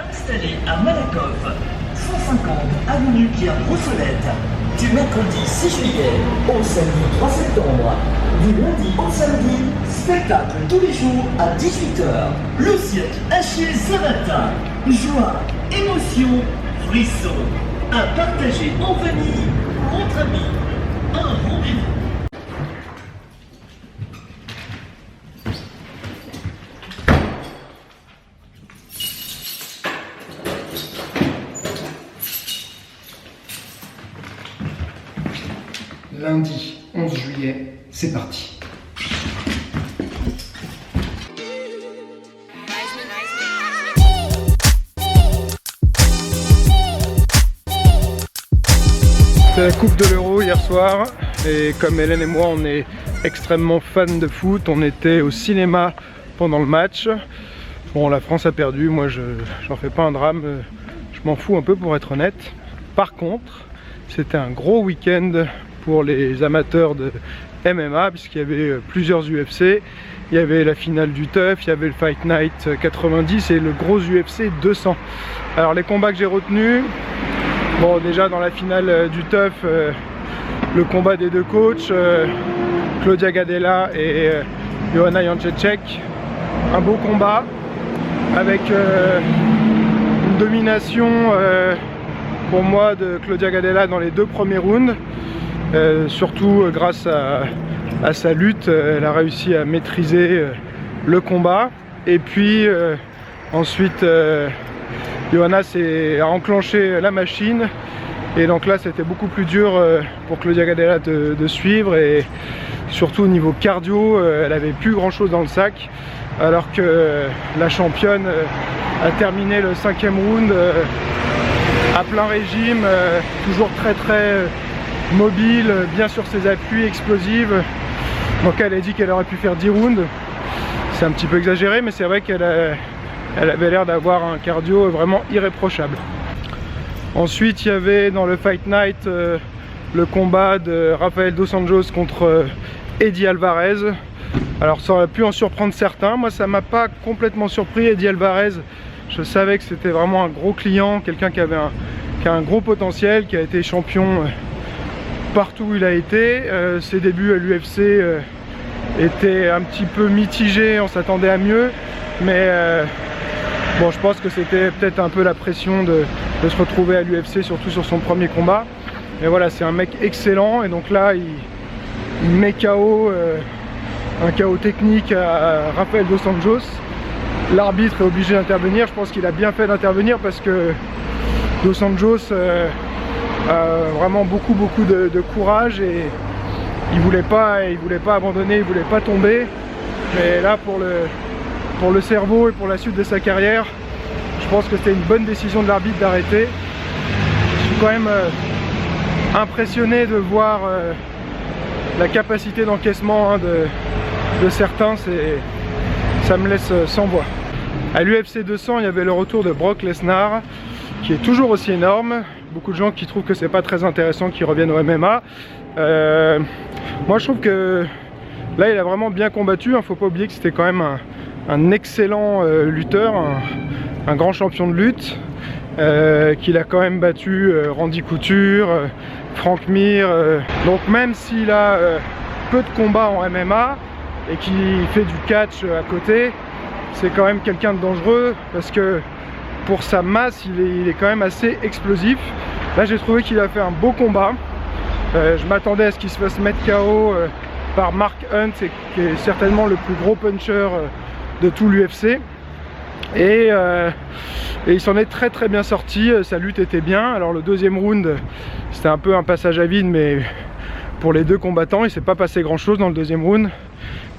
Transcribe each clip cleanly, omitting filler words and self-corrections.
Installé à Malakoff, 150 avenue Pierre Brossolette, du mercredi 6 juillet au samedi 3 septembre. Du lundi au samedi, spectacle tous les jours à 18h. Le cirque Achille Savatin. Joie, émotion, frisson. À partager en famille ou entre amis. Un rendez-vous. Lundi 11 juillet, c'est parti. C'était la Coupe de l'Euro hier soir et comme Hélène et moi on est extrêmement fans de foot, on était au cinéma pendant le match. Bon, la France a perdu, moi j'en fais pas un drame, je m'en fous un peu pour être honnête. Par contre, c'était un gros week-end pour les amateurs de MMA puisqu'il y avait plusieurs UFC, il y avait la finale du TUF, il y avait le Fight Night 90 et le gros UFC 200. Alors les combats que j'ai retenus, bon déjà dans la finale du TUF, le combat des deux coachs, Claudia Gadelha et Joanna Jędrzejczyk, un beau combat avec une domination pour moi de Claudia Gadelha dans les deux premiers rounds. Surtout grâce à sa lutte, elle a réussi à maîtriser le combat. Et puis ensuite, Joanna a enclenché la machine. Et donc là, c'était beaucoup plus dur pour Claudia Gadelha de suivre. Et surtout au niveau cardio, elle avait plus grand chose dans le sac. Alors que la championne a terminé le 5e round à plein régime, toujours très mobile, bien sur ses appuis, explosive. Donc elle a dit qu'elle aurait pu faire 10 rounds. C'est un petit peu exagéré, mais c'est vrai qu'elle avait l'air d'avoir un cardio vraiment irréprochable. Ensuite, il y avait dans le Fight Night le combat de Rafael dos Anjos contre Eddie Alvarez. Alors ça aurait pu en surprendre certains, moi ça m'a pas complètement surpris. Eddie Alvarez, je savais que c'était vraiment un gros client, quelqu'un qui a un gros potentiel, qui a été champion partout où il a été. Ses débuts à l'UFC étaient un petit peu mitigés, on s'attendait à mieux, mais bon, je pense que c'était peut-être un peu la pression de se retrouver à l'UFC, surtout sur son premier combat. Mais voilà, c'est un mec excellent et donc là il met KO, un KO technique à Rafael dos Anjos. L'arbitre est obligé d'intervenir, je pense qu'il a bien fait d'intervenir parce que dos Anjos vraiment beaucoup de courage et il voulait pas abandonner, il voulait pas tomber. Mais là pour le cerveau et pour la suite de sa carrière, je pense que c'était une bonne décision de l'arbitre d'arrêter. Je suis quand même impressionné de voir la capacité d'encaissement de certains, ça me laisse sans voix. À l'UFC 200, il y avait le retour de Brock Lesnar qui est toujours aussi énorme. Beaucoup de gens qui trouvent que c'est pas très intéressant qu'il revienne au MMA. Moi je trouve que là il a vraiment bien combattu, faut pas oublier que c'était quand même un excellent lutteur, un grand champion de lutte, qu'il a quand même battu Randy Couture, Frank Mir. Donc même s'il a peu de combats en MMA et qu'il fait du catch à côté, c'est quand même quelqu'un de dangereux parce que pour sa masse, il est quand même assez explosif. Là, j'ai trouvé qu'il a fait un beau combat. Je m'attendais à ce qu'il se fasse mettre KO par Mark Hunt, qui est certainement le plus gros puncher de tout l'UFC. Et il s'en est très bien sorti, sa lutte était bien. Alors le deuxième round, c'était un peu un passage à vide, mais pour les deux combattants, il s'est pas passé grand chose dans le deuxième round.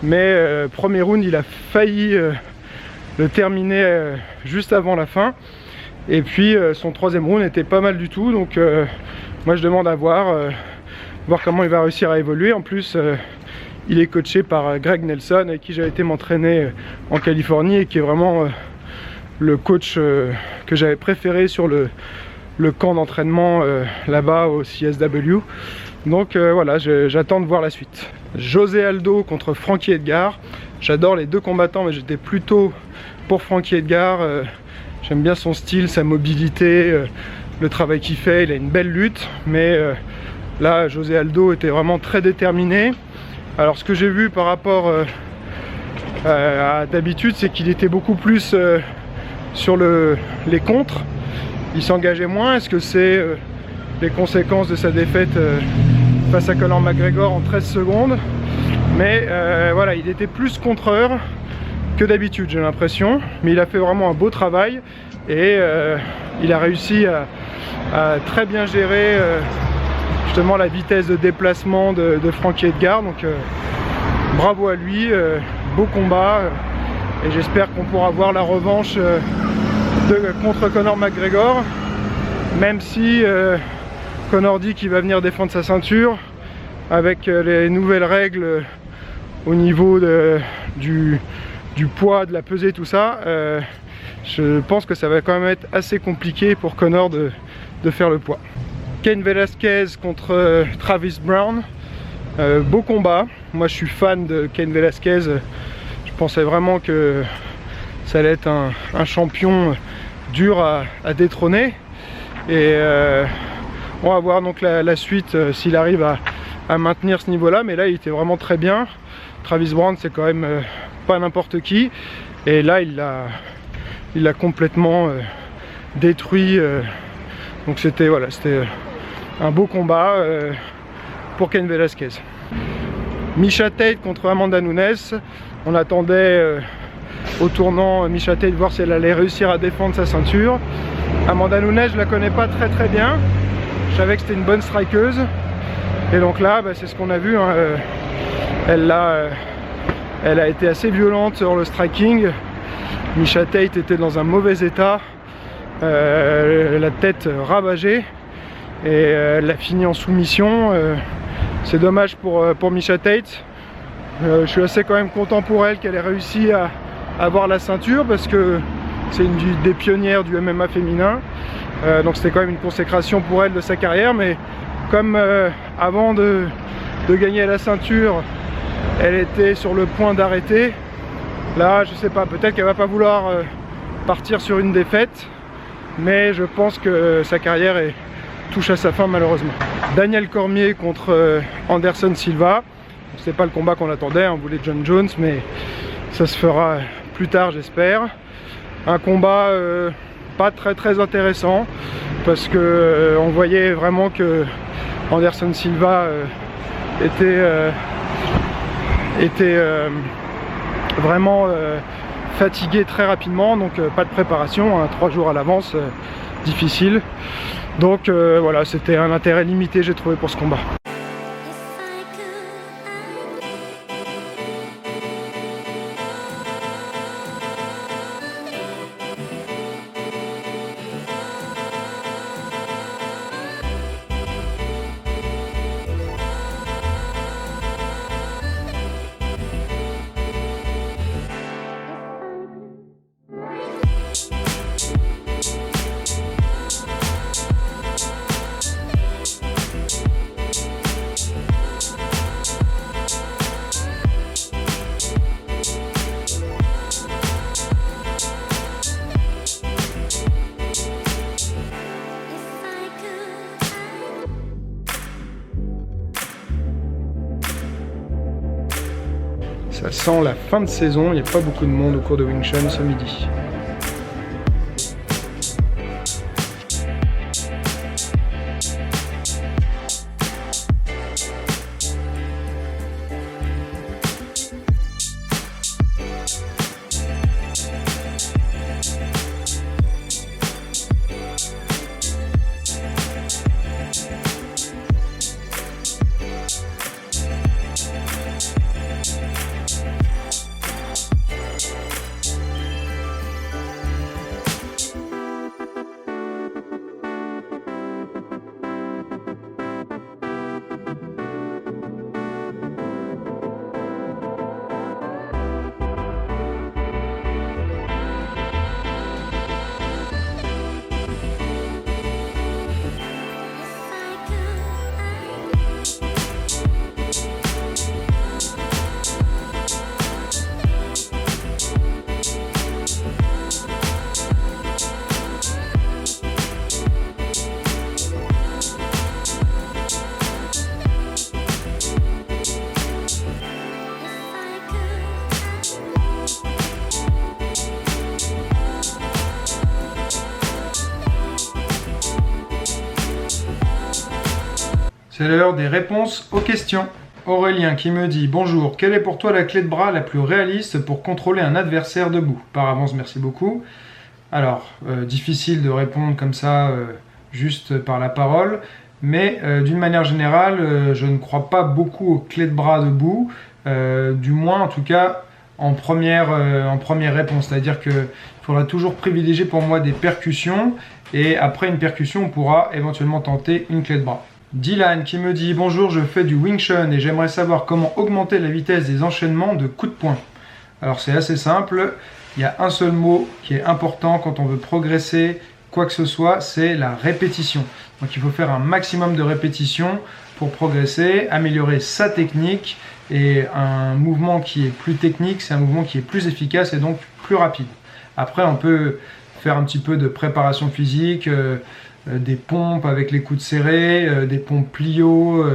Mais premier round, il a failli le terminer juste avant la fin. Et puis son troisième round était pas mal du tout. Donc moi je demande à voir comment il va réussir à évoluer. En plus il est coaché par Greg Nelson, avec qui j'ai été m'entraîner en Californie et qui est vraiment le coach que j'avais préféré sur le camp d'entraînement là-bas au CSW. Donc voilà, j'attends de voir la suite. José Aldo contre Frankie Edgar. J'adore les deux combattants, mais j'étais plutôt pour Frankie Edgar. J'aime bien son style, sa mobilité, le travail qu'il fait. Il a une belle lutte, mais là, José Aldo était vraiment très déterminé. Alors, ce que j'ai vu par rapport à d'habitude, c'est qu'il était beaucoup plus sur les contres. Il s'engageait moins. Est-ce que c'est les conséquences de sa défaite face à Conor McGregor en 13 secondes? Mais voilà, il était plus contreur que d'habitude, j'ai l'impression. Mais il a fait vraiment un beau travail et il a réussi à très bien gérer justement la vitesse de déplacement de Frankie Edgar. Donc bravo à lui, beau combat et j'espère qu'on pourra voir la revanche contre Conor McGregor, même si Conor dit qu'il va venir défendre sa ceinture avec les nouvelles règles au niveau du poids, de la pesée, tout ça. Je pense que ça va quand même être assez compliqué pour Conor de faire le poids. Cain Velasquez contre Travis Browne, beau combat. Moi je suis fan de Cain Velasquez, je pensais vraiment que ça allait être un champion dur à détrôner et on va voir donc la suite s'il arrive à maintenir ce niveau là, mais là il était vraiment très bien. Travis Browne c'est quand même pas n'importe qui et là il l'a complètement détruit, donc c'était voilà, c'était un beau combat pour Cain Velasquez. Miesha Tate contre Amanda Nunes, on attendait au tournant Miesha Tate voir si elle allait réussir à défendre sa ceinture. Amanda Nunes, je la connais pas très bien, je savais que c'était une bonne strikeuse et donc là bah, c'est ce qu'on a vu, hein. Elle a été assez violente sur le striking. Miesha Tate était dans un mauvais état, la tête ravagée et elle a fini en soumission. C'est dommage pour Miesha Tate. Je suis assez quand même content pour elle qu'elle ait réussi à avoir la ceinture parce que c'est une des pionnières du MMA féminin. Donc c'était quand même une consécration pour elle de sa carrière, mais comme avant de gagner la ceinture, elle était sur le point d'arrêter. Là, je sais pas, peut-être qu'elle va pas vouloir partir sur une défaite, mais je pense que sa carrière touche à sa fin malheureusement. Daniel Cormier contre Anderson Silva. C'est pas le combat qu'on attendait, on voulait John Jones, mais ça se fera plus tard j'espère. Un combat pas très intéressant parce que on voyait vraiment que Anderson Silva était vraiment fatigué très rapidement, donc pas de préparation, hein, 3 jours à l'avance, difficile. Donc voilà, c'était un intérêt limité j'ai trouvé pour ce combat. Ça sent la fin de saison, il n'y a pas beaucoup de monde au cours de Wing Chun ce midi. C'est l'heure des réponses aux questions. Aurélien qui me dit « Bonjour, quelle est pour toi la clé de bras la plus réaliste pour contrôler un adversaire debout ?» Par avance, merci beaucoup. Alors, difficile de répondre comme ça, juste par la parole, mais d'une manière générale, je ne crois pas beaucoup aux clés de bras debout, du moins en tout cas en première réponse. C'est-à-dire qu'il faudra toujours privilégier pour moi des percussions, et après une percussion, on pourra éventuellement tenter une clé de bras. Dylan qui me dit « Bonjour, je fais du Wing Chun et j'aimerais savoir comment augmenter la vitesse des enchaînements de coups de poing. » Alors c'est assez simple, il y a un seul mot qui est important quand on veut progresser quoi que ce soit, c'est la répétition. Donc il faut faire un maximum de répétitions pour progresser, améliorer sa technique, et un mouvement qui est plus technique, c'est un mouvement qui est plus efficace et donc plus rapide. Après on peut faire un petit peu de préparation physique, des pompes avec les coudes serrés, des pompes plio,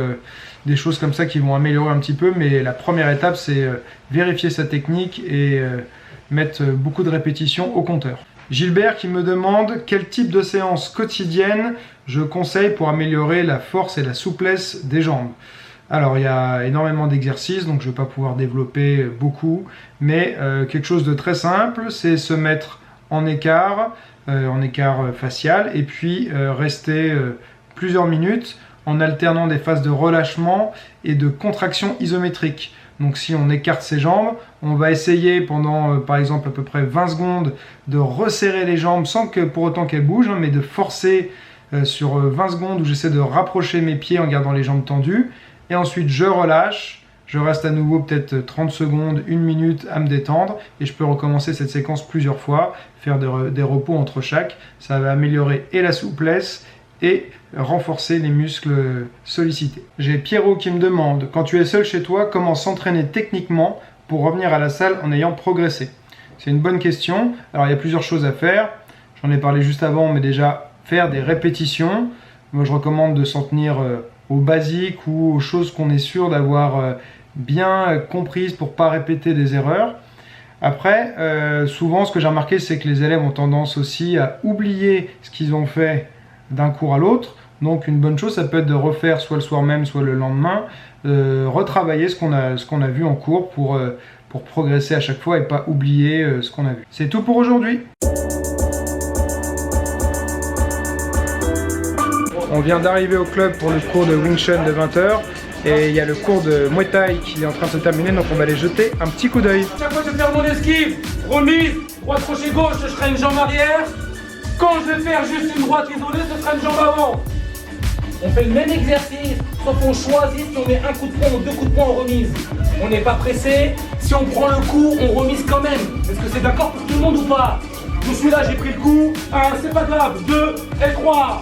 des choses comme ça qui vont améliorer un petit peu, mais la première étape c'est vérifier sa technique et mettre beaucoup de répétitions au compteur. Gilbert qui me demande quel type de séance quotidienne je conseille pour améliorer la force et la souplesse des jambes. Alors il y a énormément d'exercices, donc je ne vais pas pouvoir développer beaucoup, mais quelque chose de très simple, c'est se mettre en écart facial, et puis rester plusieurs minutes en alternant des phases de relâchement et de contraction isométrique. Donc si on écarte ses jambes, on va essayer pendant par exemple à peu près 20 secondes de resserrer les jambes sans que pour autant qu'elles bougent, mais de forcer sur 20 secondes où j'essaie de rapprocher mes pieds en gardant les jambes tendues, et ensuite je relâche. Je reste à nouveau peut-être 30 secondes, 1 minute à me détendre, et je peux recommencer cette séquence plusieurs fois, faire des repos entre chaque. Ça va améliorer et la souplesse et renforcer les muscles sollicités. J'ai Pierrot qui me demande, quand tu es seul chez toi, comment s'entraîner techniquement pour revenir à la salle en ayant progressé? C'est une bonne question. Alors il y a plusieurs choses à faire. J'en ai parlé juste avant, mais déjà faire des répétitions. Moi je recommande de s'en tenir aux basiques ou aux choses qu'on est sûr d'avoir bien comprises pour ne pas répéter des erreurs. Après, souvent ce que j'ai remarqué, c'est que les élèves ont tendance aussi à oublier ce qu'ils ont fait d'un cours à l'autre. Donc une bonne chose, ça peut être de refaire soit le soir même, soit le lendemain, retravailler ce qu'on a vu en cours pour progresser à chaque fois et pas oublier ce qu'on a vu. C'est tout pour aujourd'hui. On vient d'arriver au club pour le cours de Wing Chun de 20 h. Et il y a le cours de Muay Thai qui est en train de se terminer, donc on va aller jeter un petit coup d'œil. Chaque fois que je vais faire mon esquive, remise, droite crochet gauche, je ferai une jambe arrière. Quand je vais faire juste une droite isolée, ce sera une jambe avant. On fait le même exercice, sauf qu'on choisit si on met un coup de poing ou 2 coups de poing en remise. On n'est pas pressé, si on prend le coup, on remise quand même. Est-ce que c'est d'accord pour tout le monde ou pas? Je suis là, j'ai pris le coup. 1, c'est pas grave. 2 et 3.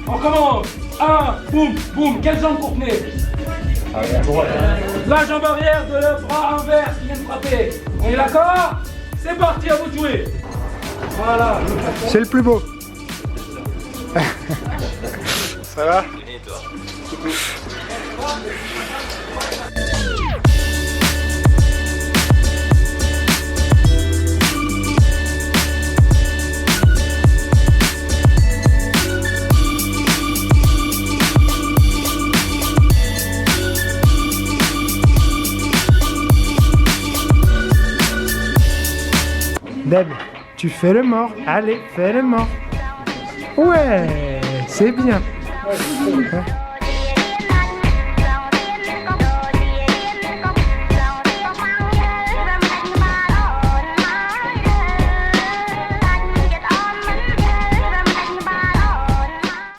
On commence. 1, boum, boum. Quelle jambe pour tenir? La jambe arrière de le bras inverse qui vient de frapper. On est d'accord? C'est parti, à vous de jouer. Voilà. C'est le plus beau. Ça va? Deb, tu fais le mort. Allez, fais le mort. Ouais, c'est bien.